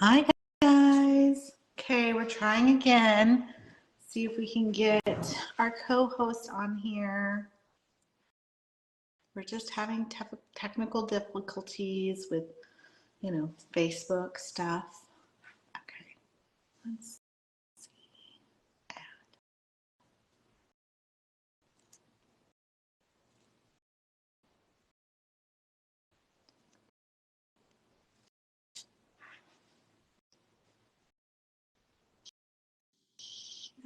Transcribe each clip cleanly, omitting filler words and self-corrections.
Hi guys. Okay, we're trying again. See if we can get our co-host on here. We're just having technical difficulties with, Facebook stuff. Okay, let's see.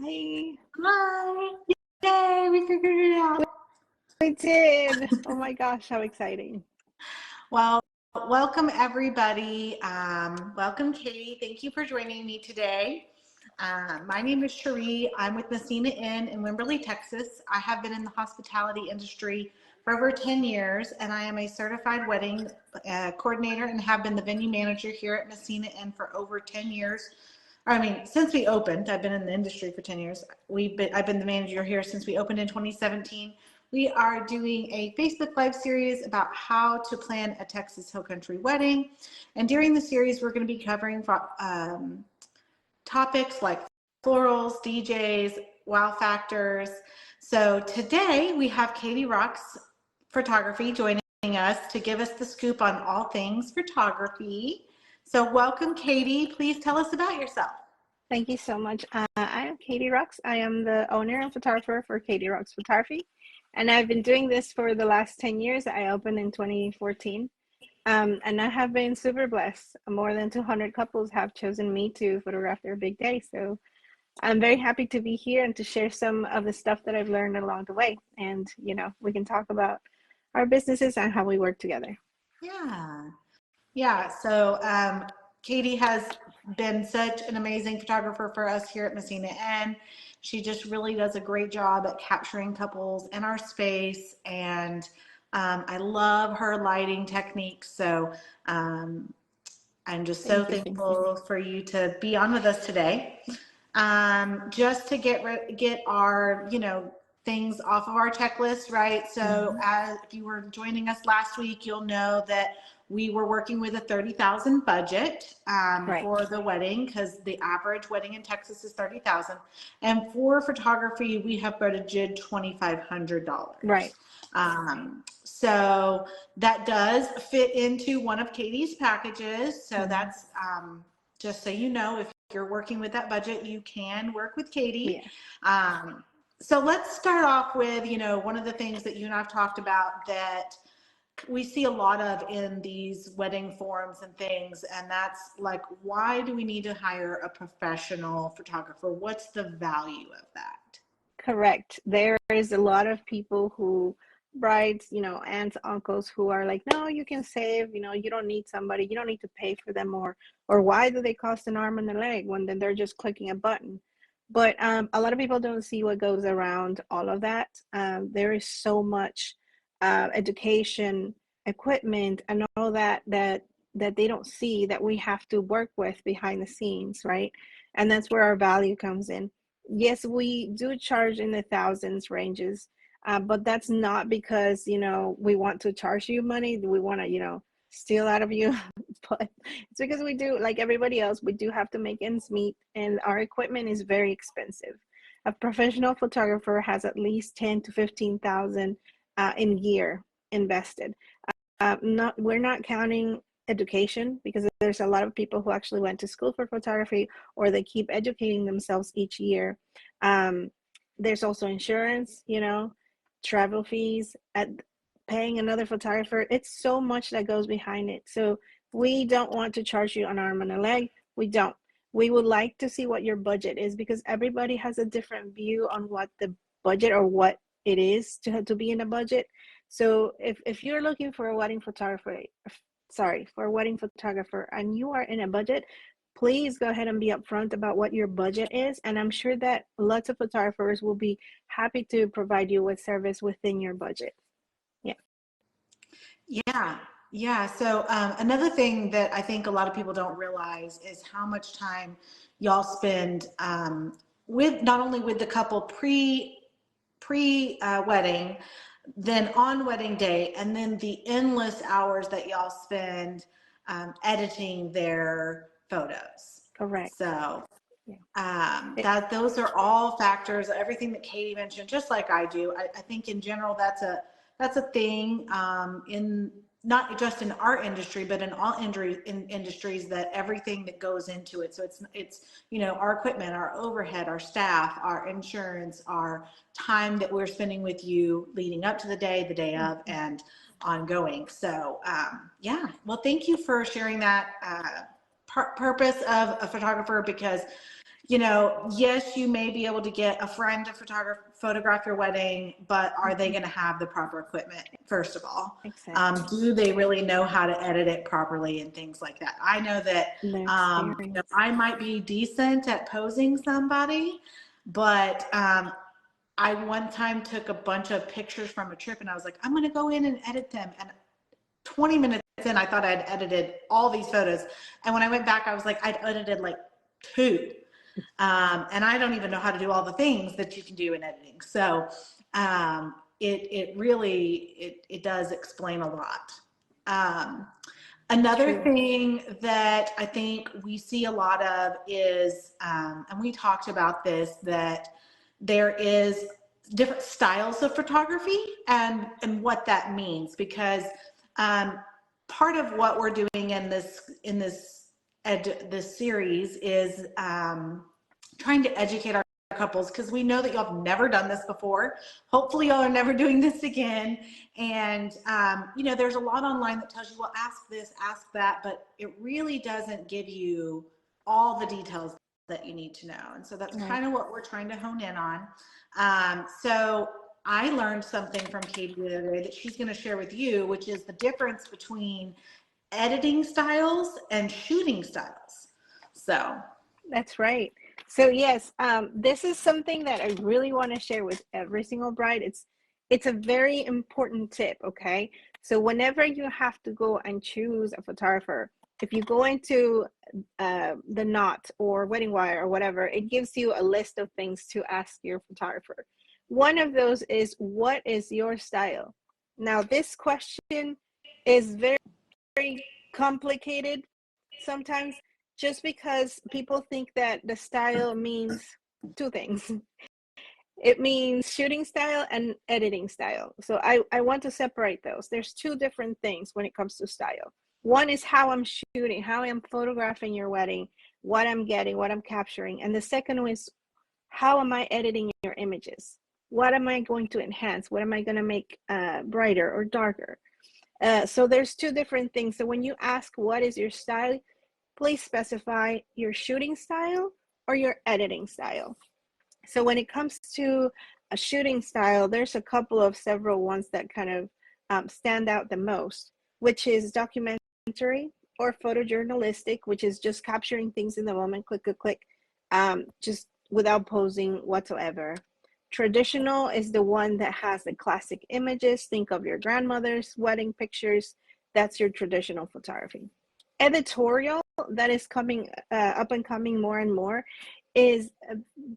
Hi. Hi. Yay, we figured it out. We did. Oh my gosh, how exciting. Well, welcome everybody. Welcome Katie. Thank you for joining me today. My name is Cherie. I'm with Messina Inn in Wimberley, Texas. I have been in the hospitality industry for over 10 years, and I am a certified wedding coordinator and have been the venue manager here at Messina Inn for over 10 years. Since we opened. I've been in the industry for 10 years. I've been the manager here since we opened in 2017. We are doing a Facebook Live series about how to plan a Texas Hill Country wedding. And during the series, we're going to be covering topics like florals, DJs, wow factors. So today we have Katie Rocks Photography joining us to give us the scoop on all things photography. So welcome, Katie. Please tell us about yourself. Thank you so much. I am Katie Rocks. I am the owner and photographer for Katie Rocks Photography. And I've been doing this for the last 10 years. I opened in 2014. And I have been super blessed. More than 200 couples have chosen me to photograph their big day. So I'm very happy to be here and to share some of the stuff that I've learned along the way. And, we can talk about our businesses and how we work together. Yeah. So Katie has been such an amazing photographer for us here at Messina Inn. She just really does a great job at capturing couples in our space, and I love her lighting techniques. So I'm just so thankful for you to be on with us today. Just to get our, things off of our checklist, right? So if you were joining us last week, you'll know that we were working with a $30,000 budget for the wedding, because the average wedding in Texas is $30,000, and for photography we have budgeted $2,500. Right. So that does fit into one of Katie's packages. So that's just so you know, if you're working with that budget, you can work with Katie. Yeah. So let's start off with, one of the things that you and I've talked about that we see a lot of in these wedding forums and things, and that's like, why do we need to hire a professional photographer? What's the value of that? Correct. There is a lot of people who, brides, aunts, uncles, who are like, no, you can save, you don't need somebody, you don't need to pay for them, or why do they cost an arm and a leg when then they're just clicking a button? But a lot of people don't see what goes around all of that. There is so much education, equipment, and all that they don't see, that we have to work with behind the scenes, right? And that's where our value comes in. Yes, we do charge in the thousands ranges, but that's not because, we want to charge you money. We want to, steal out of you. But it's because we do, like everybody else, we do have to make ends meet, and our equipment is very expensive. A professional photographer has at least 10 to 15,000 in gear invested. We're not counting education, because there's a lot of people who actually went to school for photography, or they keep educating themselves each year. There's also insurance, travel fees, paying another photographer. It's so much that goes behind it. So we don't want to charge you an arm and a leg. We don't. We would like to see what your budget is, because everybody has a different view on what the budget, or what it is to be in a budget. So if you're looking for a wedding photographer, and you are in a budget, please go ahead and be upfront about what your budget is. And I'm sure that lots of photographers will be happy to provide you with service within your budget. Yeah. So another thing that I think a lot of people don't realize is how much time y'all spend with, not only with the couple pre wedding, then on wedding day, and then the endless hours that y'all spend editing their photos. Correct. So Yeah. that those are all factors, everything that Katie mentioned, just like I do. I think in general that's a thing in not just in our industry, but in all industries, that everything that goes into it. So it's our equipment, our overhead, our staff, our insurance, our time that we're spending with you leading up to the day of, and ongoing. So yeah, well, thank you for sharing that purpose of a photographer, because yes, you may be able to get a friend to photograph your wedding, but are they going to have the proper equipment, first of all? Exactly. Do they really know how to edit it properly and things like that? I know that I might be decent at posing somebody, but I one time took a bunch of pictures from a trip, and I was like, I'm going to go in and edit them. And 20 minutes in, I thought I'd edited all these photos. And when I went back, I was like, I'd edited like 2. And I don't even know how to do all the things that you can do in editing. So it really does explain a lot. Another thing that I think we see a lot of is, and we talked about this, that there is different styles of photography and what that means, because part of what we're doing in this series is trying to educate our couples, because we know that y'all have never done this before. Hopefully y'all are never doing this again. And there's a lot online that tells you, well, ask this, ask that, but it really doesn't give you all the details that you need to know. And so that's kind of what we're trying to hone in on. So I learned something from Katie the other day that she's going to share with you, which is the difference between editing styles and shooting styles. So that's right. So yes, this is something that I really want to share with every single bride. It's a very important tip. Okay, so whenever you have to go and choose a photographer, if you go into the Knot or Wedding Wire or whatever, it gives you a list of things to ask your photographer. One of those is, what is your style? Now, this question is very, very complicated sometimes, just because people think that the style means 2 things. It means shooting style and editing style. So I want to separate those. There's 2 different things when it comes to style. One is how I'm shooting, how I'm photographing your wedding, what I'm getting, what I'm capturing. And the second one is, how am I editing your images? What am I going to enhance? What am I going to make brighter or darker? So there's 2 different things. So when you ask, what is your style? Please specify your shooting style or your editing style. So when it comes to a shooting style, there's a couple of several ones that kind of stand out the most, which is documentary or photojournalistic, which is just capturing things in the moment, click, just without posing whatsoever. Traditional is the one that has the classic images. Think of your grandmother's wedding pictures. That's your traditional photography. Editorial, that is coming up and coming more and more, is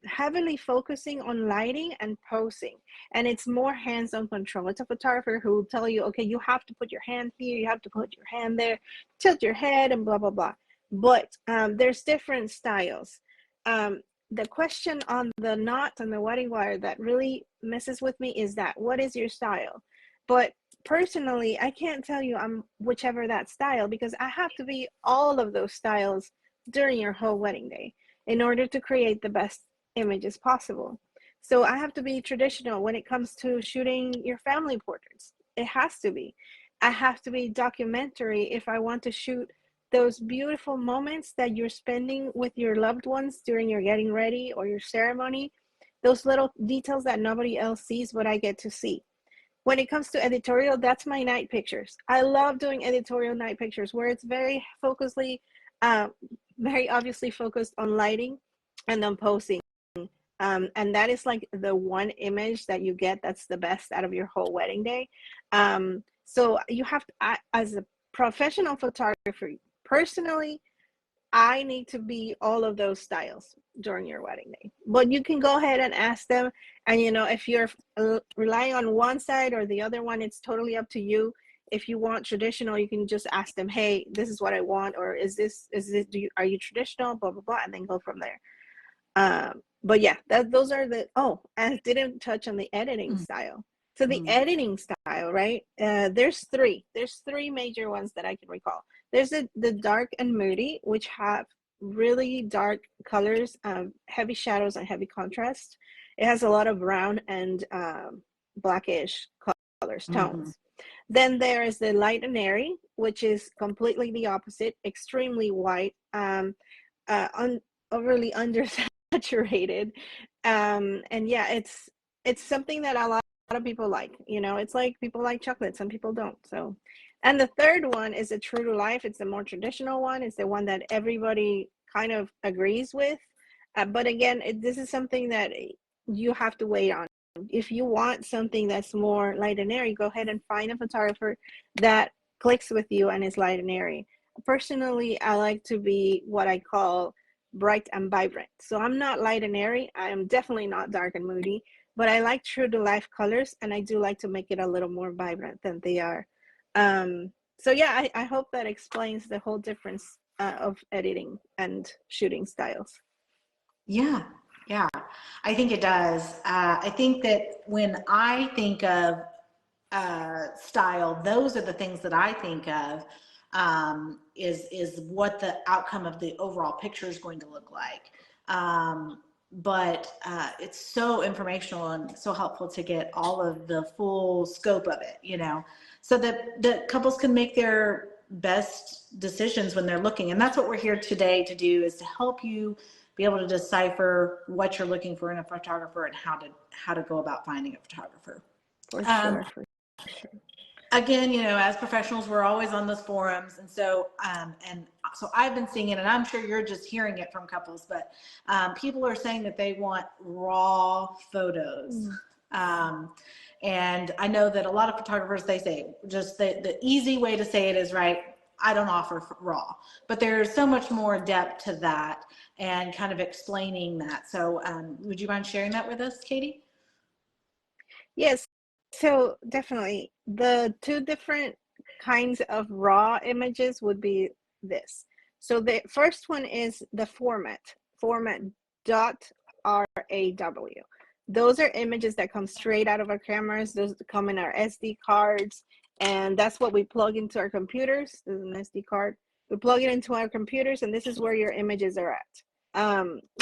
heavily focusing on lighting and posing, and it's more hands-on control. It's a photographer who will tell you, okay, you have to put your hand here, you have to put your hand there, tilt your head, and blah blah blah. But there's different styles. The question on the Knot and the Wedding Wire that really messes with me is that, what is your style? But personally, I can't tell you I'm whichever that style, because I have to be all of those styles during your whole wedding day in order to create the best images possible. So I have to be traditional when it comes to shooting your family portraits. It has to be. I have to be documentary if I want to shoot those beautiful moments that you're spending with your loved ones during your getting ready or your ceremony, those little details that nobody else sees, but I get to see. When it comes to editorial, that's my night pictures. I love doing editorial night pictures where it's very very obviously focused on lighting and on posing. And that is like the one image that you get that's the best out of your whole wedding day. So you have to, as a professional photographer, personally, I need to be all of those styles during your wedding day. But you can go ahead and ask them. And, if you're relying on one side or the other one, it's totally up to you. if you want traditional, you can just ask them, hey, this is what I want, or is this are you traditional, blah blah blah, and then go from there. But yeah, those are the, oh, and I didn't touch on the editing style. So the editing style, right? There's three major ones that I can recall. There's the dark and moody, which have really dark colors, heavy shadows and heavy contrast. It has a lot of brown and blackish colors, tones. Then there is the light and airy, which is completely the opposite, extremely white, overly undersaturated, and yeah, it's something that a lot of people like. You know, it's like people like chocolate, some people don't. So, and the third one is a true to life. It's the more traditional one. It's the one that everybody kind of agrees with. But again, this is something that you have to wait on. If you want something that's more light and airy, go ahead and find a photographer that clicks with you and is light and airy. Personally, I like to be what I call bright and vibrant. So I'm not light and airy. I am definitely not dark and moody, but I like true to life colors, and I do like to make it a little more vibrant than they are. So yeah, I hope that explains the whole difference of editing and shooting styles. Yeah, yeah, I think it does. I think that when I think of style, those are the things that I think of, is what the outcome of the overall picture is going to look like. But it's so informational and so helpful to get all of the full scope of it, you know, so that the couples can make their best decisions when they're looking. And that's what we're here today to do, is to help you be able to decipher what you're looking for in a photographer and how to go about finding a photographer. For sure. Again, you know, as professionals, we're always on those forums. And so I've been seeing it, and I'm sure you're just hearing it from couples, but people are saying that they want raw photos. And I know that a lot of photographers, they say just the easy way to say it is, right, I don't offer raw, but there's so much more depth to that and kind of explaining that. So would you mind sharing that with us, Katie? Yes. So definitely the two different kinds of raw images would be this. So the first one is the format .raw. Those are images that come straight out of our cameras. Those come in our SD cards, and that's what we plug into our computers. This is an SD card. We plug it into our computers, and this is where your images are at.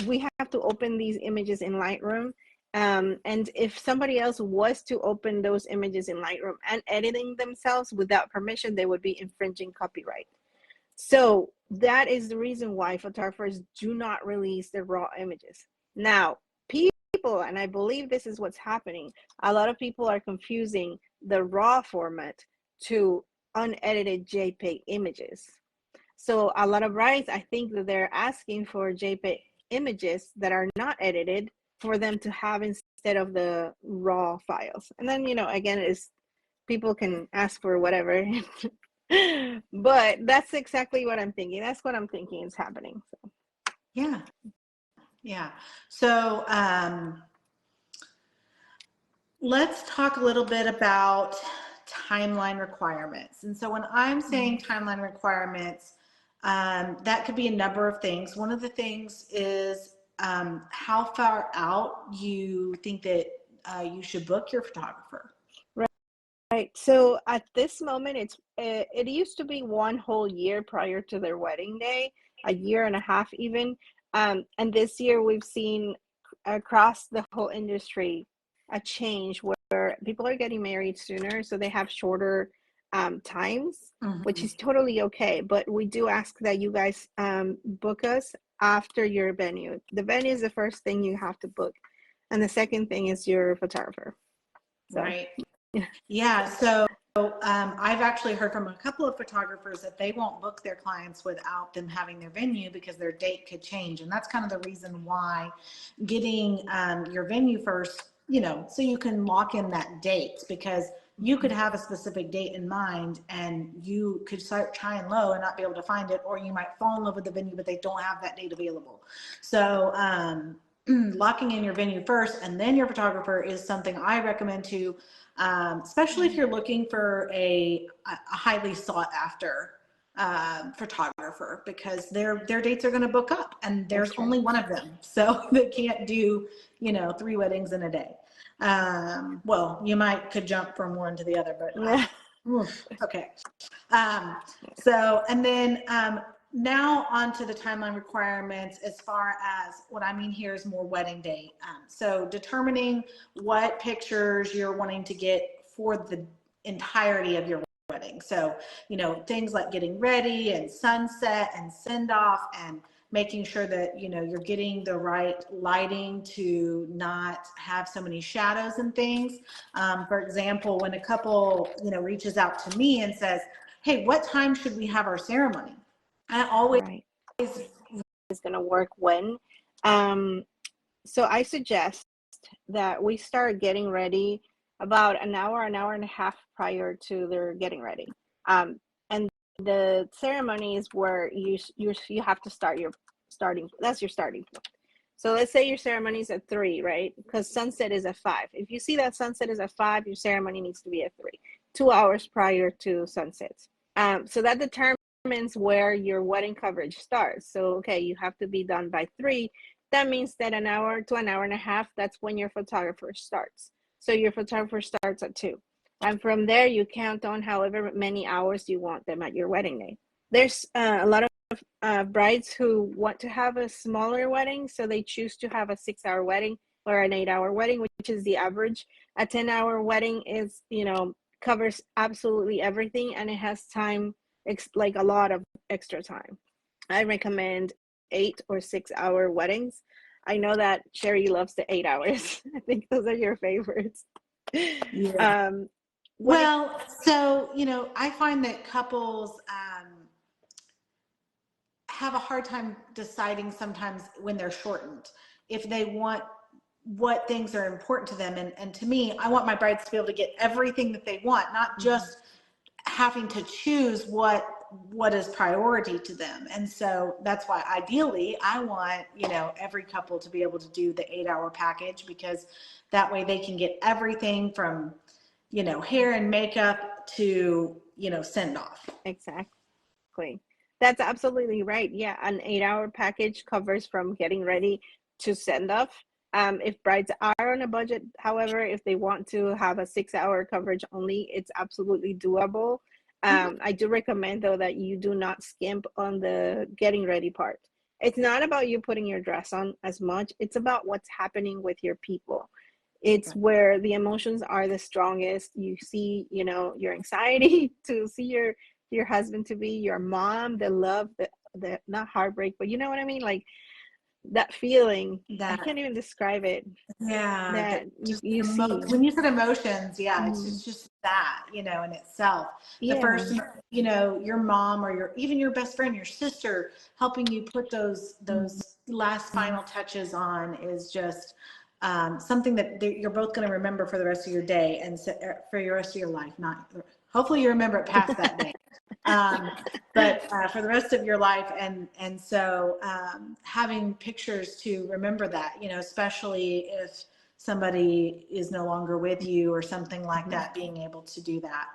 We have to open these images in Lightroom. And if somebody else was to open those images in Lightroom and editing themselves without permission, they would be infringing copyright. So that is the reason why photographers do not release the raw images. Now, people, and I believe this is what's happening, a lot of people are confusing the raw format to unedited JPEG images. So a lot of brides, I think that they're asking for JPEG images that are not edited for them to have instead of the raw files. And then, you know, again, is people can ask for whatever. But that's exactly what I'm thinking. That's what I'm thinking is happening. So. Yeah. So let's talk a little bit about timeline requirements. And so when I'm saying timeline requirements, that could be a number of things. One of the things is how far out you think that you should book your photographer. Right. So at this moment, it used to be one whole year prior to their wedding day, a year and a half even. And this year we've seen across the whole industry a change where people are getting married sooner, so they have shorter times, which is totally okay. But we do ask that you guys book us after your venue. The venue is the first thing you have to book, and the second thing is your photographer. So. Right. Yeah. So I've actually heard from a couple of photographers that they won't book their clients without them having their venue because their date could change. And that's kind of the reason why getting your venue first, you know, so you can lock in that date, because you could have a specific date in mind and you could start trying low and not be able to find it, or you might fall in love with the venue, but they don't have that date available. So locking in your venue first and then your photographer is something I recommend to, especially if you're looking for a highly sought after photographer, because their dates are going to book up and there's That's right. only one of them. So they can't do, 3 weddings in a day. Well, you could jump from one to the other, but oof, okay. So, and then now on to the timeline requirements. As far as what I mean here is more wedding day. So determining what pictures you're wanting to get for the entirety of your wedding. So, things like getting ready and sunset and send off, and making sure that, you're getting the right lighting to not have so many shadows and things. For example, when a couple, reaches out to me and says, hey, what time should we have our ceremony? I always Right. Is going to work when. So I suggest that we start getting ready about an hour and a half prior to their getting ready. And the ceremony is where you have to start that's your starting point. So let's say your ceremony is at 3, right? Because sunset is at 5. If you see that sunset is at 5, your ceremony needs to be at 3, 2 hours prior to sunset. So that determines where your wedding coverage starts. So, okay, you have to be done by 3. That means that an hour to an hour and a half, that's when your photographer starts. So your photographer starts at 2. And from there, you count on however many hours you want them at your wedding day. There's a lot of brides who want to have a smaller wedding, so they choose to have a 6-hour wedding or an 8-hour wedding, which is the average. A 10-hour wedding is, covers absolutely everything, and it has time, like a lot of extra time. I recommend 8 or 6-hour weddings. I know that Sherry loves the 8 hours. I think those are your favorites. Yeah. Well, so, I find that couples have a hard time deciding sometimes when they're shortened, if they want what things are important to them. And to me, I want my brides to be able to get everything that they want, not just having to choose what is priority to them. And so that's why ideally I want, every couple to be able to do the 8-hour package, because that way they can get everything from, hair and makeup to, send off. Exactly. That's absolutely right. Yeah, an 8-hour package covers from getting ready to send off. If brides are on a budget, however, if they want to have a 6-hour coverage only, it's absolutely doable. I do recommend, though, that you do not skimp on the getting ready part. It's not about you putting your dress on as much. It's about what's happening with your people. It's where the emotions are the strongest. You see, your anxiety to see your husband to be, your mom, the love, the not heartbreak, but you know what I mean? Like that feeling, I can't even describe it. Yeah. That you see. When you said emotions, it's just that, in itself. The first, your mom or even your best friend, your sister, helping you put those last final touches on is just something that you're both going to remember for the rest of your day and for your rest of your life. Hopefully you remember it past that day. But for the rest of your life. And so having pictures to remember that, especially if somebody is no longer with you or something like that, being able to do that.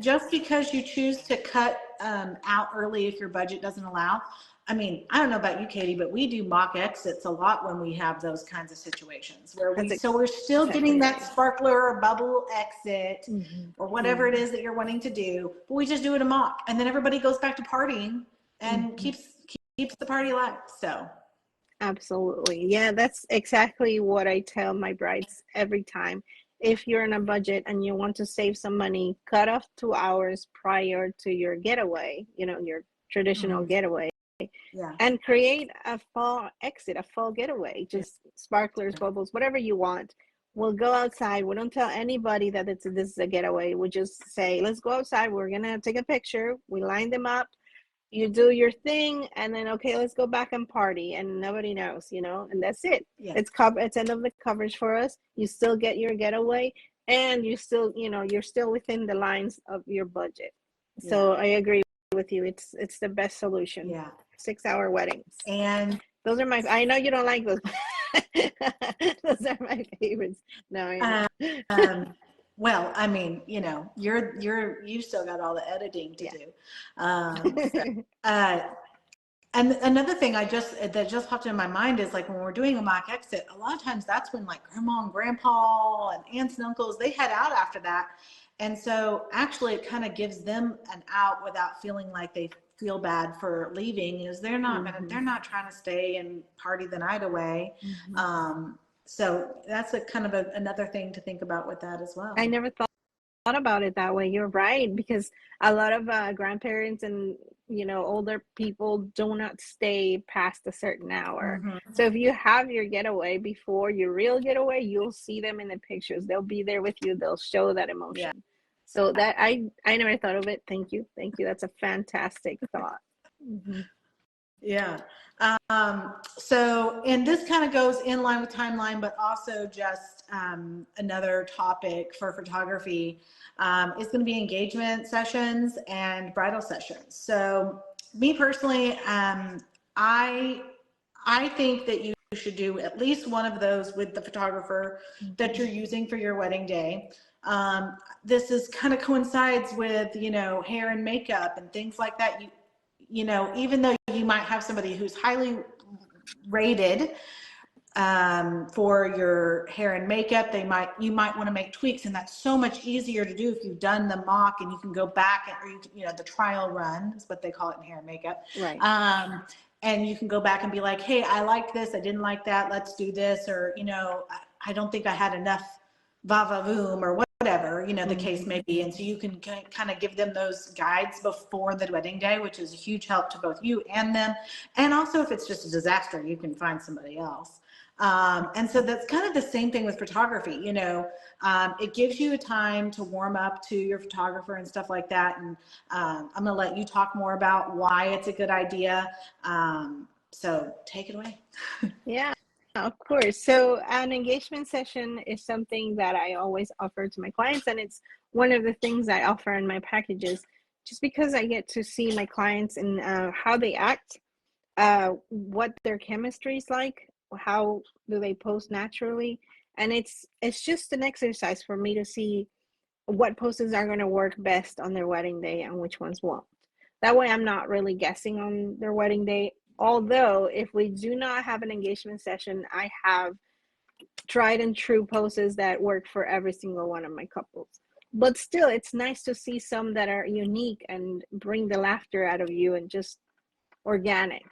Just because you choose to cut out early if your budget doesn't allow, I mean, I don't know about you, Katie, but we do mock exits a lot when we have those kinds of situations where we're still getting that sparkler or bubble exit or whatever it is that you're wanting to do, but we just do it a mock, and then everybody goes back to partying and keeps the party alive. So absolutely. Yeah, that's exactly what I tell my brides every time. If you're on a budget and you want to save some money, cut off 2 hours prior to your getaway, your traditional getaway. Yeah. And create a fall exit, a fall getaway, just sparklers, bubbles, whatever you want. We'll go outside. We don't tell anybody that this is a getaway. We just say, let's go outside. We're going to take a picture. We line them up. You do your thing. And then, okay, let's go back and party. And nobody knows, and that's it. Yeah. It's end of the coverage for us. You still get your getaway. And you still, you're still within the lines of your budget. So I agree with you. It's the best solution. Yeah. 6-hour weddings. And Those are my, I know you don't like those. Those are my favorites. No, I Um, know. well, I mean, you still got all the editing to Yeah. do. Uh, and another thing that just popped in my mind is like when we're doing a mock exit, a lot of times that's when like grandma and grandpa and aunts and uncles, they head out after that. And so actually it kind of gives them an out without feeling like they feel bad for leaving, is they're not trying to stay and party the night away. So that's a kind of another thing to think about with that as well. I never thought about it that way. You're right, because a lot of grandparents and older people do not stay past a certain hour. So if you have your getaway before your real getaway, you'll see them in the pictures. They'll be there with you. They'll show that emotion. Yeah. So that I never thought of it. Thank you. That's a fantastic thought. Yeah. And this kind of goes in line with timeline, but also just another topic for photography is going to be engagement sessions and bridal sessions. So me personally, I think that you should do at least one of those with the photographer that you're using for your wedding day. This is kind of coincides with, hair and makeup and things like that. Even though you might have somebody who's highly rated for your hair and makeup, you might want to make tweaks, and that's so much easier to do if you've done the mock and you can go back and the trial run is what they call it in hair and makeup. Right. And you can go back and be like, hey, I like this, I didn't like that, let's do this, or I don't think I had enough va-va-voom or whatever, the case may be. And so you can kind of give them those guides before the wedding day, which is a huge help to both you and them. And also if it's just a disaster, you can find somebody else. And so that's kind of the same thing with photography. It gives you a time to warm up to your photographer and stuff like that. And I'm going to let you talk more about why it's a good idea. So take it away. Yeah, of course. So an engagement session is something that I always offer to my clients, and it's one of the things I offer in my packages, just because I get to see my clients and how they act, what their chemistry is like, how do they pose naturally, and it's just an exercise for me to see what poses are going to work best on their wedding day and which ones won't. That way I'm not really guessing on their wedding day. Although if we do not have an engagement session, I have tried and true poses that work for every single one of my couples. But still, it's nice to see some that are unique and bring the laughter out of you and just organic.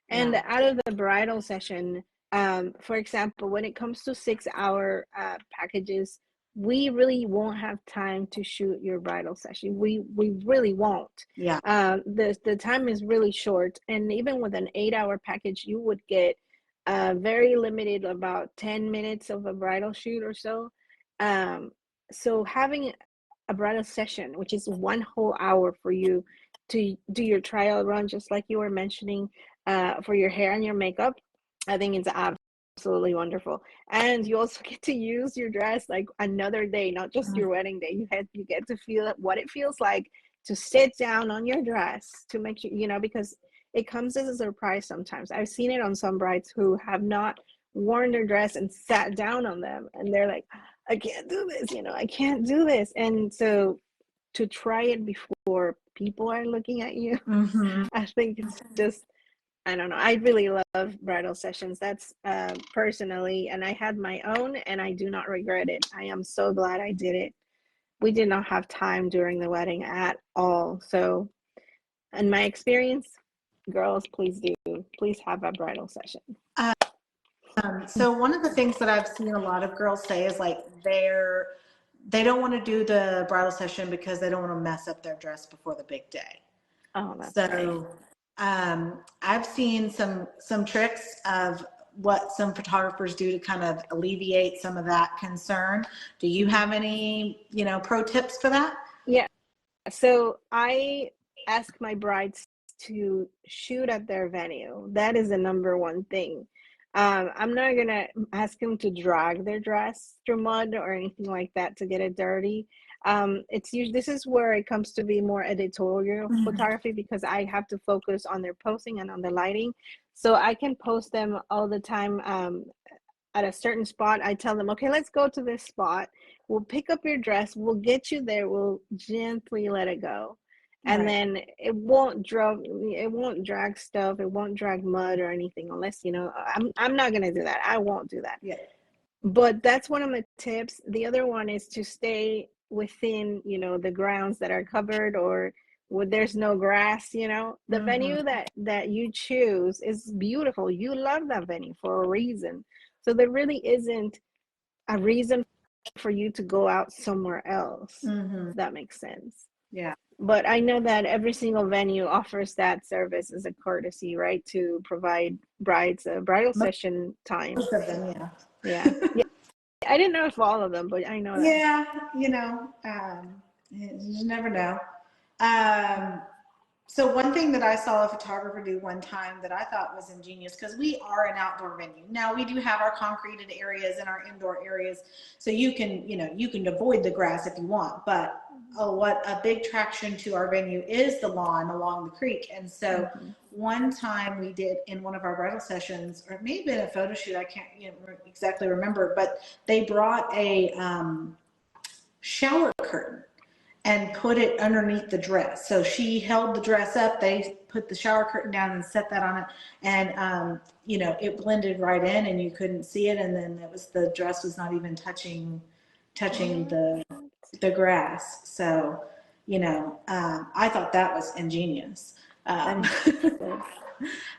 And out of the bridal session, for example, when it comes to 6-hour packages, we really won't have time to shoot your bridal session. We really won't. Yeah. The time is really short, and even with an 8-hour package, you would get very limited, about 10 minutes of a bridal shoot or so. So having a bridal session, which is 1 whole hour for you to do your trial run, just like you were mentioning, for your hair and your makeup, I think it's absolutely wonderful. And you also get to use your dress like another day, not just your wedding day. You get to feel what it feels like to sit down on your dress, to make sure, because it comes as a surprise sometimes. I've seen it on some brides who have not worn their dress and sat down on them, and they're like, I can't do this, I can't do this. And so to try it before people are looking at you, I think it's just, I don't know. I really love bridal sessions. That's personally, and I had my own, and I do not regret it. I am so glad I did it. We did not have time during the wedding at all. So, in my experience, girls, please have a bridal session. So one of the things that I've seen a lot of girls say is like they don't want to do the bridal session because they don't want to mess up their dress before the big day. Oh, that's so right. I've seen some tricks of what some photographers do to kind of alleviate some of that concern. Do you have any, pro tips for that? Yeah. So I ask my brides to shoot at their venue. That is the number one thing. I'm not gonna ask them to drag their dress through mud or anything like that to get it dirty. This is where it comes to be more editorial photography, because I have to focus on their posing and on the lighting. So I can post them all the time. At a certain spot, I tell them, okay, let's go to this spot. We'll pick up your dress. We'll get you there. We'll gently let it go. And Right. then it won't drag stuff. It won't drag mud or anything unless, I'm not going to do that. I won't do that. Yeah. But that's one of the tips. The other one is to stay within, the grounds that are covered or where there's no grass. The venue that you choose is beautiful. You love that venue for a reason. So there really isn't a reason for you to go out somewhere else. That makes sense. Yeah. But I know that every single venue offers that service as a courtesy, right? To provide brides a bridal session time. Most of them, yeah. Yeah. Yeah. I didn't know if all of them, but I know that. Yeah, you never know. So one thing that I saw a photographer do one time that I thought was ingenious, because we are an outdoor venue. Now we do have our concreted areas and our indoor areas, so you can avoid the grass if you want. But what a big attraction to our venue is the lawn along the creek. And so one time we did in one of our bridal sessions, or it may have been a photo shoot, I can't exactly remember, but they brought a shower curtain and put it underneath the dress. So she held the dress up, they put the shower curtain down and set that on it. And, it blended right in and you couldn't see it. And then the dress was not even touching the grass. So, I thought that was ingenious. I've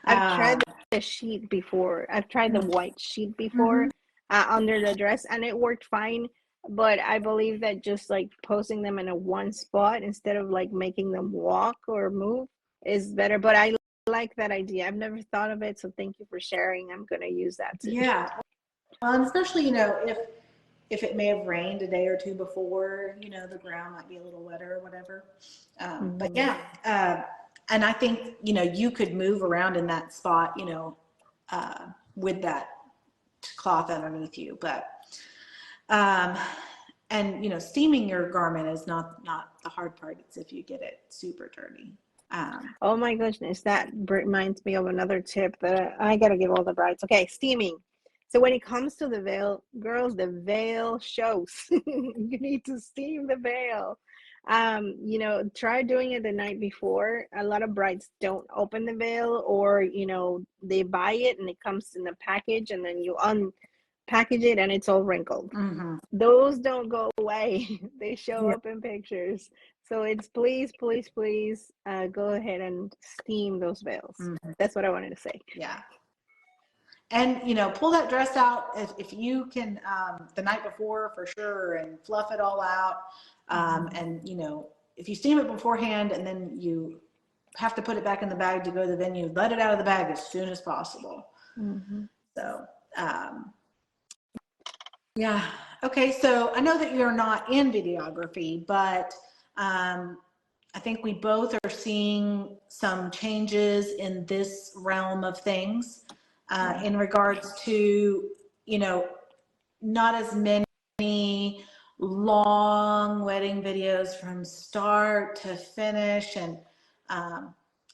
tried the sheet before. I've tried the white sheet before under the dress, and it worked fine. But I believe that just like posting them in a one spot instead of like making them walk or move is better. But I like that idea. I've never thought of it, so thank you for sharing. I'm going to use that too. Yeah. Well, and especially, if it may have rained a day or two before, the ground might be a little wetter or whatever. But yeah, and I think, you could move around in that spot, with that cloth underneath you. But, and, steaming your garment is not the hard part. It's if you get it super dirty. Oh my goodness, that reminds me of another tip that I got to give all the brides. Okay, steaming. So when it comes to the veil, girls, the veil shows. You need to steam the veil. Try doing it the night before. A lot of brides don't open the veil, or they buy it and it comes in a package, and then you unpackage it and it's all wrinkled. Those don't go away. They show up in pictures. So it's please go ahead and steam those veils. That's what I wanted to say. Yeah. And, pull that dress out if you can, the night before for sure, and fluff it all out. And, if you steam it beforehand and then you have to put it back in the bag to go to the venue, let it out of the bag as soon as possible. So, yeah. Okay. So I know that you're not in videography, but I think we both are seeing some changes in this realm of things. In regards to, not as many long wedding videos from start to finish and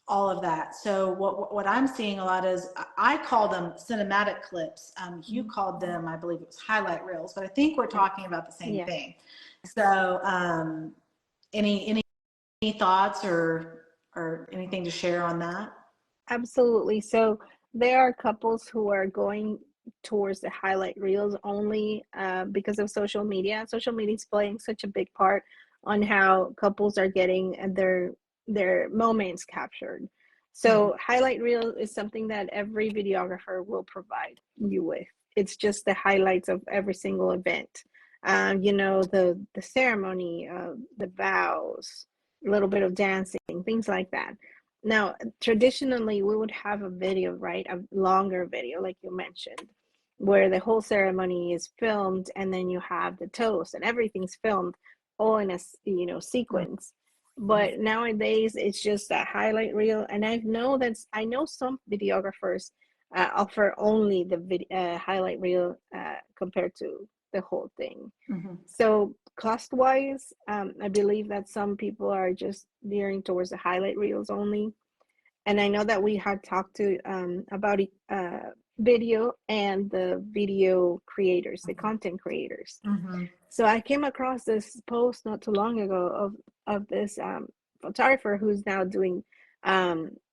all of that. So what I'm seeing a lot is, I call them cinematic clips. You called them, I believe it was highlight reels, but I think we're talking about the same thing. So any thoughts or anything to share on that? Absolutely. So there are couples who are going towards the highlight reels only because of social media. Social media is playing such a big part on how couples are getting their moments captured. So highlight reel is something that every videographer will provide you with. It's just the highlights of every single event. The ceremony, the vows, a little bit of dancing, things like that. Now, traditionally, we would have a video, right? A longer video, like you mentioned, where the whole ceremony is filmed, and then you have the toast and everything's filmed all in a sequence. But nowadays, it's just a highlight reel. And I know some videographers offer only the highlight reel compared to the whole thing. So cost-wise, I believe that some people are just veering towards the highlight reels only. And I know that we had talked to about video and the video creators, the content creators. Mm-hmm. So I came across this post not too long ago of this photographer who's now doing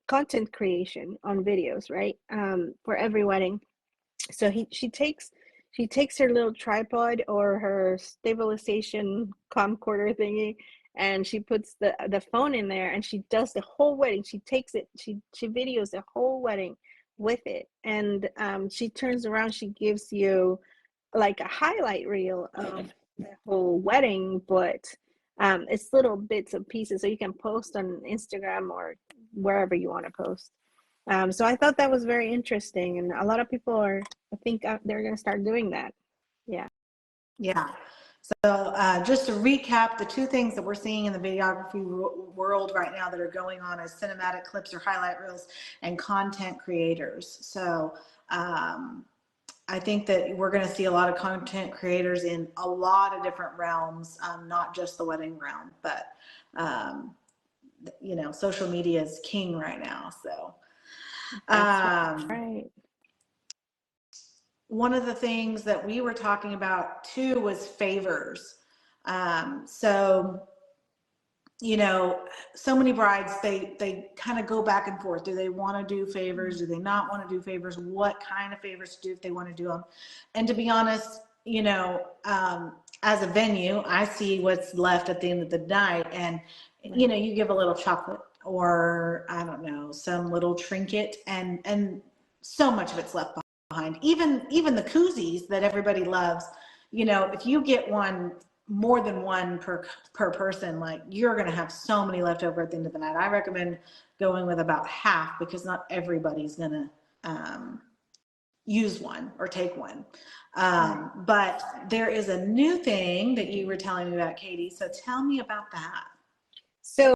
content creation on videos, right? For every wedding. So she takes her little tripod or her stabilization camcorder thingy, and she puts the phone in there, and she does the whole wedding. She takes it, she videos the whole wedding with it, and she turns around, she gives you like a highlight reel of the whole wedding, but it's little bits and pieces, so you can post on Instagram or wherever you want to post. So I thought that was very interesting, and a lot of people are, I think, they're going to start doing that. Yeah. Yeah. So just to recap, the two things that we're seeing in the videography world right now that are going on is cinematic clips or highlight reels and content creators. So I think that we're going to see a lot of content creators in a lot of different realms, not just the wedding realm, but you know, social media is king right now. So That's right. one of the things that we were talking about too was favors. So, you know, so many brides, they kind of go back and forth. Do they want to do favors? Do they not want to do favors? What kind of favors to do if they want to do them? And to be honest, you know, as a venue, I see what's left at the end of the night. And, you know, you give a little chocolate or I don't know, some little trinket, and so much of it's left behind. Even the koozies that everybody loves, you know, if you get one, more than one per person, like you're going to have so many left over at the end of the night. I recommend going with about half because not everybody's going to use one or take one. But there is a new thing that you were telling me about, Katie. So tell me about that. So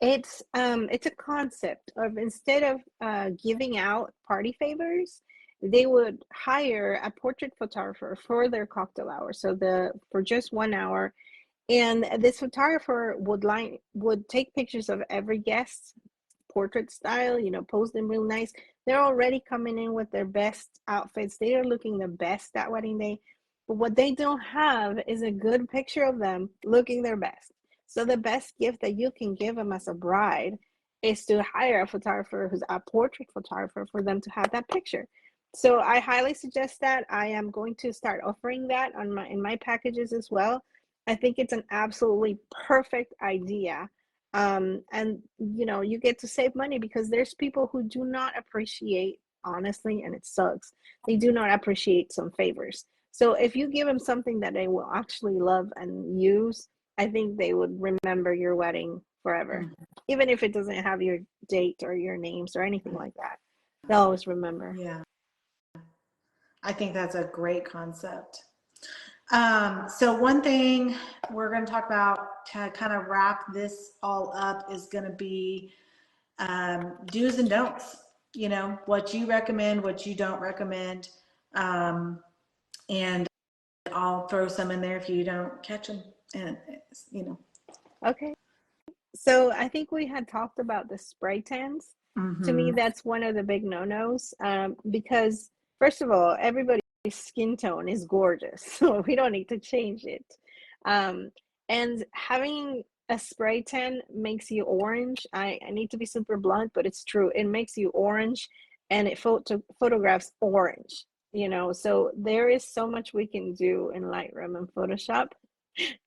it's a concept of, instead of giving out party favors, they would hire a portrait photographer for their cocktail hour. So for just 1 hour, and this photographer would take pictures of every guest, portrait style, you know, pose them real nice. They're already coming in with their best outfits. They are looking the best that wedding day. But what they don't have is a good picture of them looking their best. So the best gift that you can give them as a bride is to hire a photographer who's a portrait photographer for them to have that picture. So I highly suggest that. I am going to start offering that in my packages as well. I think it's an absolutely perfect idea. And you know, you get to save money because there's people who do not appreciate, honestly, and it sucks, they do not appreciate some favors. So if you give them something that they will actually love and use, I think they would remember your wedding forever. Even if it doesn't have your date or your names or anything like that, they'll always remember. Yeah, I think that's a great concept. So one thing we're going to talk about to kind of wrap this all up is going to be do's and don'ts. You know, what you recommend, what you don't recommend, and I'll throw some in there if you don't catch them. And you know, Okay. So I think we had talked about the spray tans. To me, that's one of the big no-nos, because first of all, everybody's skin tone is gorgeous, so we don't need to change it. And having a spray tan makes you orange. I need to be super blunt, but it's true. It makes you orange, and it photographs orange. You know, so there is so much we can do in Lightroom and Photoshop,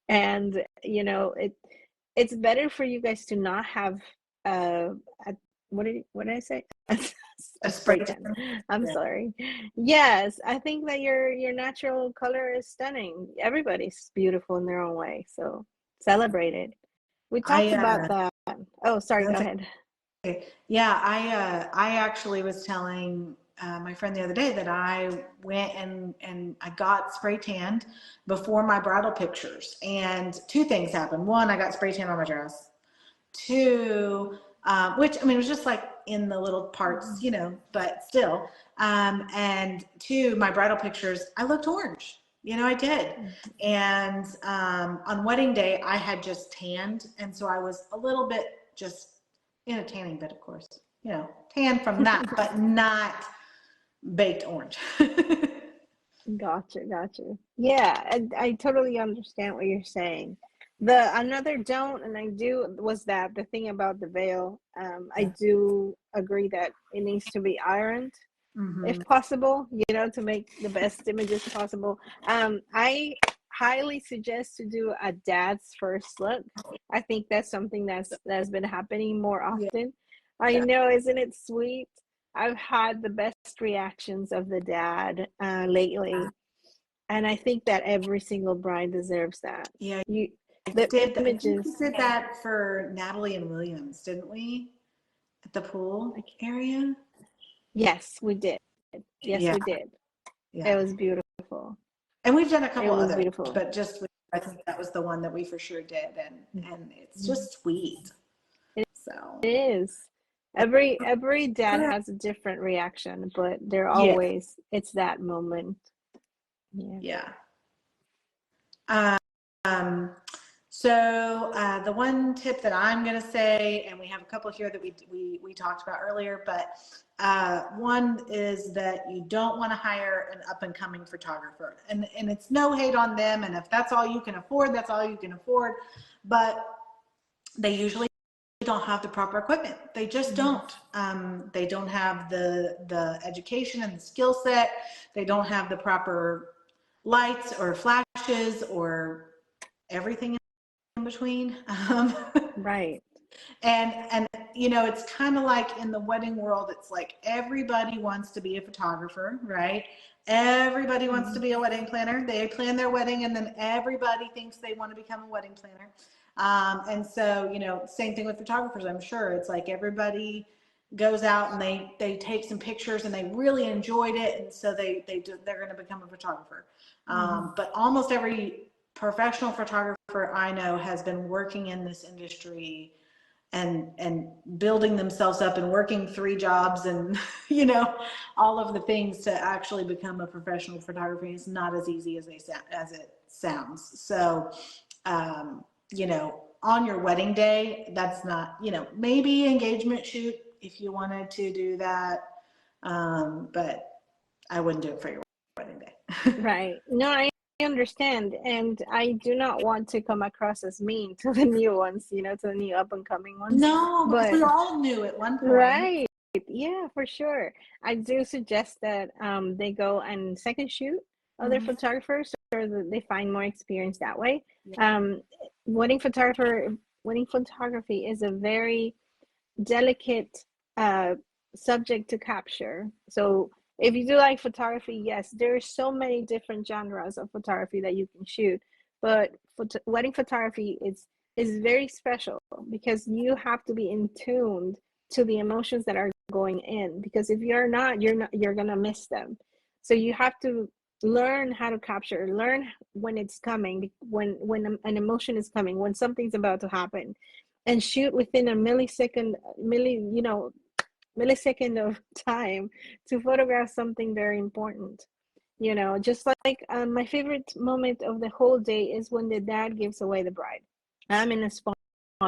and you know, it's better for you guys to not have a what did I say? A spray tan. I'm sorry. Yes, I think that your natural color is stunning. Everybody's beautiful in their own way, so celebrate it. We talked about that. Oh, sorry. Go ahead. Yeah, I actually was telling my friend the other day that I went and I got spray tanned before my bridal pictures, and two things happened. One, I got spray tan on my dress. Two, which I mean, it was just like in the little parts, you know, but still. And two, my bridal pictures, I looked orange. You know, I did. And on wedding day, I had just tanned, and so I was a little bit just in a tanning bed, of course. you know, tan from that, but not baked orange. Gotcha. Yeah, I totally understand what you're saying. The another don't and I do was that the thing about the veil, I do agree that it needs to be ironed if possible, you know, to make the best images possible. I highly suggest to do a dad's first look. I think that's something that's been happening more Yeah. often. I know, isn't it sweet? I've had the best reactions of the dad lately, and I think that every single bride deserves that. Yeah, The I think images. we did that for Natalie and Williams, didn't we? At the pool area? Yes, we did. Yes, Yeah, we did. It yeah. was beautiful. And we've done a It couple was others, beautiful. but I think that was the one that we for sure did, and it's just sweet. So It is. Every dad has a different reaction, but they're yeah, always it's that moment. Yeah. yeah. Um, so the one tip that I'm going to say, and we have a couple here that we talked about earlier, but one is that you don't want to hire an up and coming photographer, and it's no hate on them, and if that's all you can afford, that's all you can afford, but they usually don't have the proper equipment. They just don't. They don't have the education and the skill set. They don't have the proper lights or flashes or everything in between. Right. And you know, it's kind of like in the wedding world, it's like everybody wants to be a photographer, right? Everybody wants to be a wedding planner. They plan their wedding and then everybody thinks they want to become a wedding planner. And so, you know, same thing with photographers, I'm sure. It's like everybody goes out and they take some pictures and they really enjoyed it. And so they're going to become a photographer. But almost every professional photographer I know has been working in this industry and building themselves up and working 3 jobs and you know, all of the things to actually become a professional photographer is not as easy as it sounds. So you know, on your wedding day, that's not, you know, maybe engagement shoot if you wanted to do that, but I wouldn't do it for your wedding day. Right. No, I understand. And I do not want to come across as mean to the new ones, you know, to the new up and coming ones. No, because But we all knew at one point. right. Yeah, for sure. I do suggest that they go and second shoot other photographers so that they find more experience that way. Yeah. Wedding photography is a very delicate subject to capture. So if you do like photography, yes, there are so many different genres of photography that you can shoot, but wedding photography is very special because you have to be in tune to the emotions that are going in, because if you're not you're gonna miss them. So you have to learn how to capture, learn when it's coming, when an emotion is coming, when something's about to happen, and shoot within a millisecond of time to photograph something very important. You know, just like my favorite moment of the whole day is when the dad gives away the bride. I'm in a spot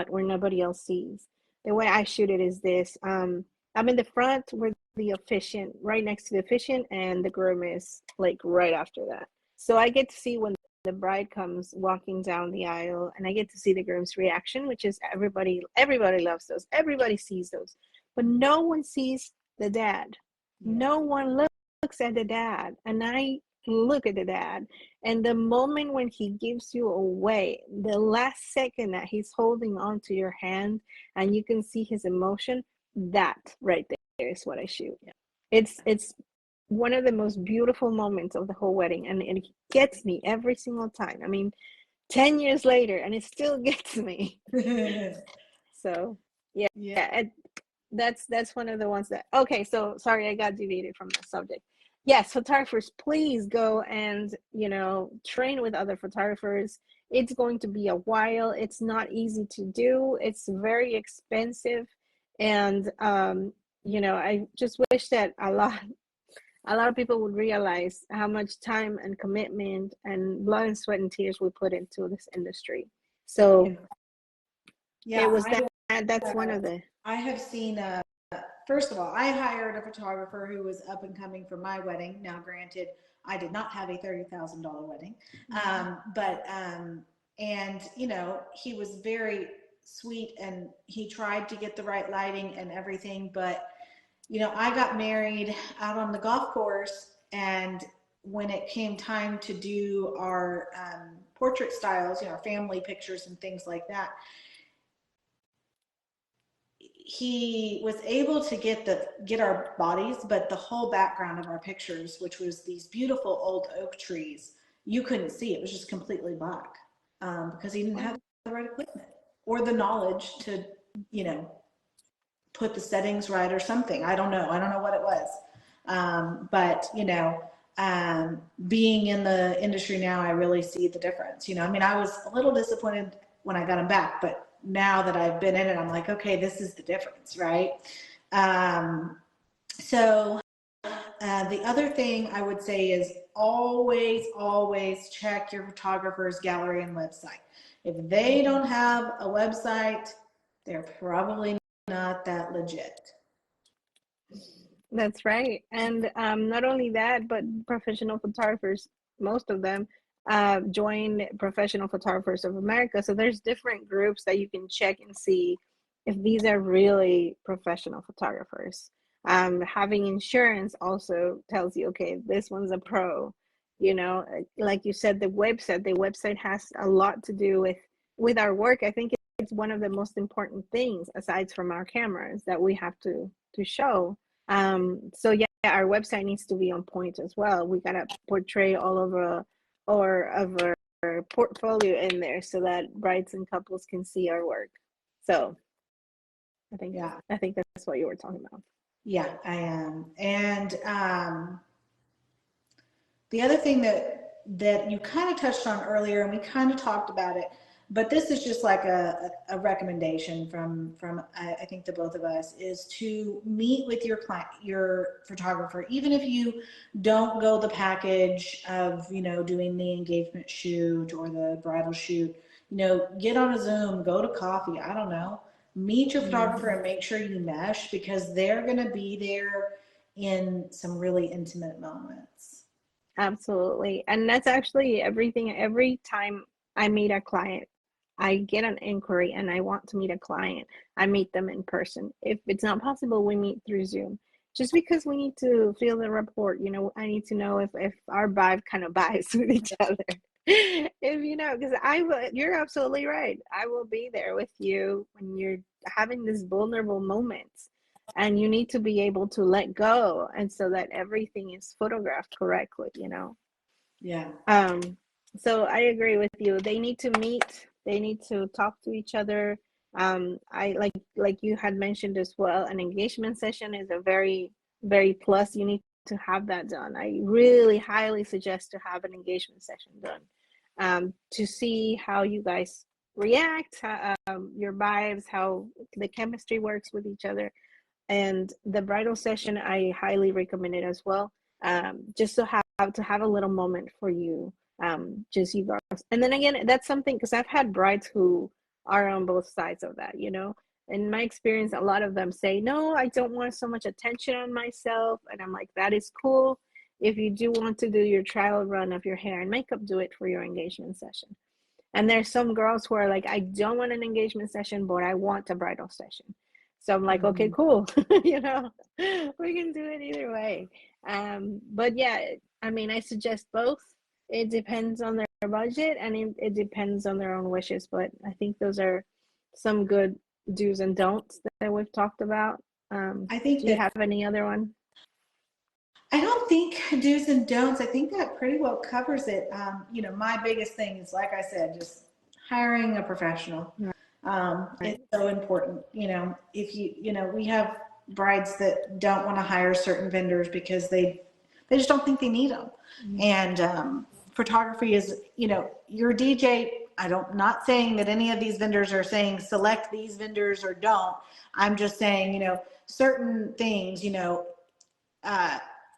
where nobody else sees. The way I shoot it is this. I'm in the front where the officiant, right next to the officiant, and the groom is like right after that. So I get to see when the bride comes walking down the aisle, and I get to see the groom's reaction, which is everybody loves those. Everybody sees those. But no one sees the dad. No one looks at the dad. And I look at the dad. And the moment when he gives you away, the last second that he's holding on to your hand and you can see his emotion, that right there is what I shoot. It's one of the most beautiful moments of the whole wedding, and it gets me every single time. I mean, 10 years later, and it still gets me. So yeah, that's one of the ones that, okay, so sorry, I got deviated from the subject. Yes, photographers, please go and, you know, train with other photographers. It's going to be a while. It's not easy to do. It's very expensive. And you know, I just wish that a lot of people would realize how much time and commitment and blood and sweat and tears we put into this industry. So Yeah, it was that's one of the. I have seen first of all, I hired a photographer who was up and coming for my wedding. Now, granted, I did not have a $30,000 wedding, and you know, he was very sweet and he tried to get the right lighting and everything. But you know, I got married out on the golf course, and when it came time to do our portrait styles, you know, our family pictures and things like that, he was able to get our bodies, but the whole background of our pictures, which was these beautiful old oak trees, you couldn't see. It was just completely black, because he didn't have the right equipment or the knowledge to, you know, put the settings right or something. I don't know what it was. But you know, being in the industry now, I really see the difference. You know, I mean, I was a little disappointed when I got him back, but now that I've been in it, I'm like, okay, this is the difference, right? So the other thing I would say is always check your photographer's gallery and website. If they don't have a website, they're probably not that legit. That's right. And not only that, but professional photographers, most of them join Professional Photographers of America. So there's different groups that you can check and see if these are really professional photographers. Having insurance also tells you, okay, this one's a pro. You know, like you said, the website has a lot to do with our work. I think it's one of the most important things, aside from our cameras, that we have to show. So yeah, our website needs to be on point as well. We gotta portray all of our portfolio in there so that brides and couples can see our work. So I think that's what you were talking about. Yeah, I am. And the other thing that you kind of touched on earlier, and we kind of talked about it, but this is just like a recommendation from I think the both of us, is to meet with your client, your photographer, even if you don't go the package of, you know, doing the engagement shoot or the bridal shoot. You know, get on a Zoom, go to coffee, I don't know, meet your photographer and make sure you mesh, because they're going to be there in some really intimate moments. Absolutely. And that's actually everything. Every time I meet a client, I get an inquiry and I want to meet a client, I meet them in person. If it's not possible, we meet through Zoom, just because we need to feel the rapport. You know, I need to know if our vibe kind of vibes with each other. If you know, because you're absolutely right. I will be there with you when you're having these vulnerable moments, and you need to be able to let go, and so that everything is photographed correctly, you know. Yeah. So I agree with you. They need to meet, they need to talk to each other. I like you had mentioned as well, an engagement session is a very plus. You need to have that done. I really highly suggest to have an engagement session done, to see how you guys react, your vibes, how the chemistry works with each other. And the bridal session, I highly recommend it as well, just to have a little moment for you, just you girls. And then again, that's something, because I've had brides who are on both sides of that, you know. In my experience, a lot of them say, no, I don't want so much attention on myself. And I'm like, that is cool. If you do want to do your trial run of your hair and makeup, do it for your engagement session. And there's some girls who are like, I don't want an engagement session, but I want a bridal session. So I'm like, okay, cool. You know, we can do it either way. But yeah, I mean, I suggest both. It depends on their budget, and it depends on their own wishes. But I think those are some good do's and don'ts that we've talked about. I think do you have any other one? I don't think do's and don'ts. I think that pretty well covers it. You know, my biggest thing is, like I said, just hiring a professional. It's so important. You know, if you know, we have brides that don't want to hire certain vendors because they just don't think they need them. And photography is, you know, your DJ. Not saying that any of these vendors are saying select these vendors or don't. I'm just saying, you know, certain things, you know,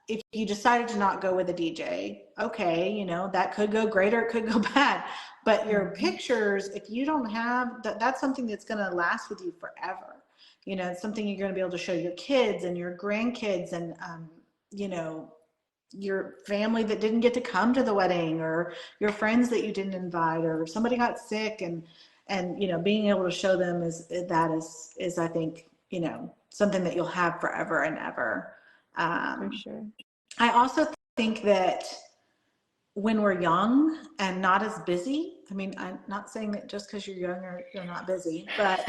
if you decided to not go with a DJ, okay, you know, that could go great or it could go bad. But your pictures, if you don't have that, that's something that's going to last with you forever. you know, it's something you're going to be able to show your kids and your grandkids and, you know, your family that didn't get to come to the wedding, or your friends that you didn't invite, or somebody got sick, and, you know, being able to show them is I think, you know, something that you'll have forever and ever. For sure. I also think that when we're young and not as busy, I mean, I'm not saying that just because you're young you're not busy, but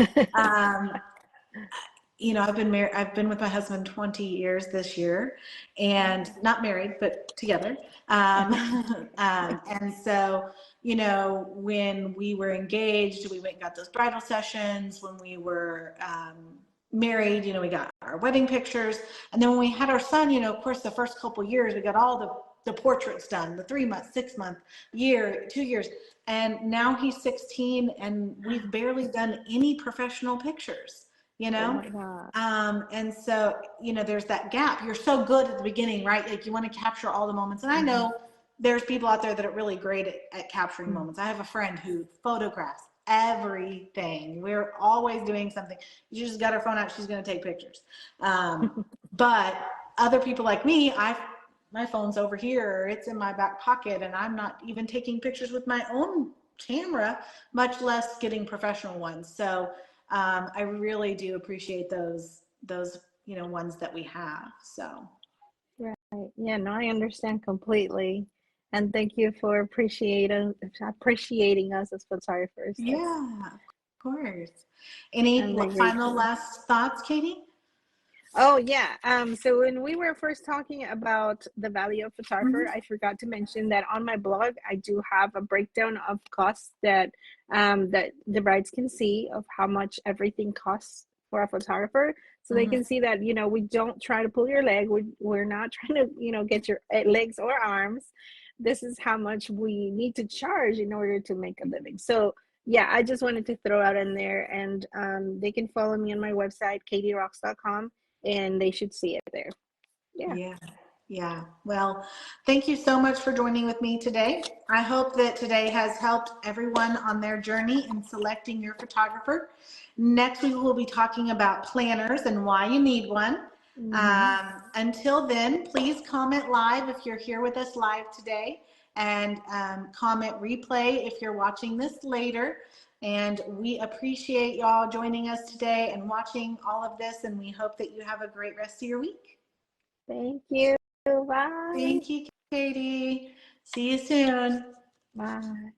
you know, I've been with my husband 20 years this year, and not married, but together. And so, you know, when we were engaged, we went and got those bridal sessions. When we were married, you know, we got our wedding pictures. And then when we had our son, you know, of course, the first couple years, we got all the portraits done, the 3-month, 6-month, year, 2 years. And now he's 16, and we've barely done any professional pictures, you know? Oh my God. And so, you know, there's that gap. You're so good at the beginning, right? Like, you want to capture all the moments. And I know there's people out there that are really great at capturing moments. I have a friend who photographs everything. We're always doing something. She just got her phone out. She's going to take pictures. But other people like me, my phone's over here, it's in my back pocket, and I'm not even taking pictures with my own camera, much less getting professional ones. So I really do appreciate those, you know, ones that we have. So. Right. Yeah, no, I understand completely. And thank you for appreciating us as photographers. Yeah, of course. Any I'm very final grateful. last thoughts, Katie? Oh yeah. So when we were first talking about the value of Mhm. photographer, I forgot to mention that on my blog I do have a breakdown of costs that that the brides can see of how much everything costs for a photographer. So they Mhm. can see that, you know, we don't try to pull your leg. We're not trying to, you know, get your legs or arms. This is how much we need to charge in order to make a living. So yeah, I just wanted to throw out in there, and they can follow me on my website, katierocks.com, and they should see it there. Yeah. Yeah. Yeah. Well, thank you so much for joining with me today. I hope that today has helped everyone on their journey in selecting your photographer. Next week, we'll be talking about planners and why you need one. Mm-hmm. Until then, please comment live if you're here with us live today, and comment replay if you're watching this later. And we appreciate y'all joining us today and watching all of this, and we hope that you have a great rest of your week. Thank you. Bye. Thank you, Katie. See you soon. Bye.